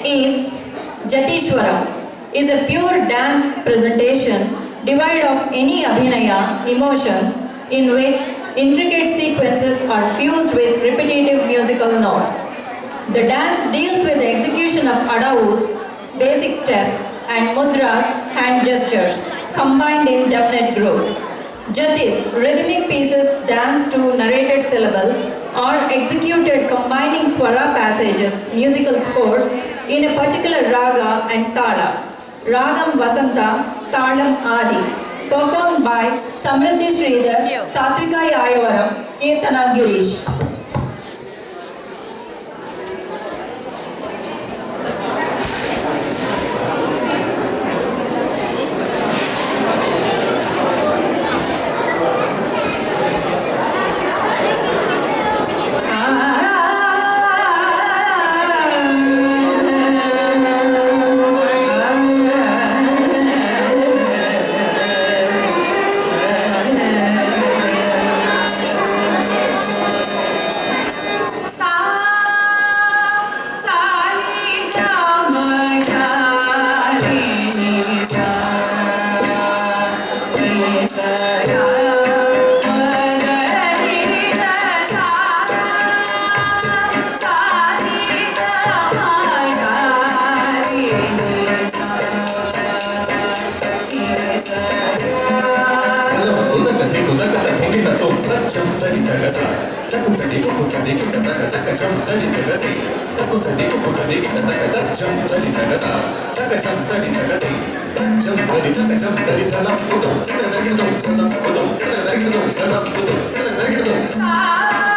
is Jatishwara, is a pure dance presentation devoid of any abhinaya emotions in which intricate sequences are fused with repetitive musical notes. The dance deals with the execution of adavus, basic steps, and mudras, hand gestures, combined in definite grooves. Jatis, rhythmic pieces danced to narrated syllables or executed combining swara passages, musical scores, in a particular raga and tala. Ragam Vasanta, Talam Adi, performed by Samriddhi Sridhar, Satvika Yayavaram, Kirtana Girish. Ah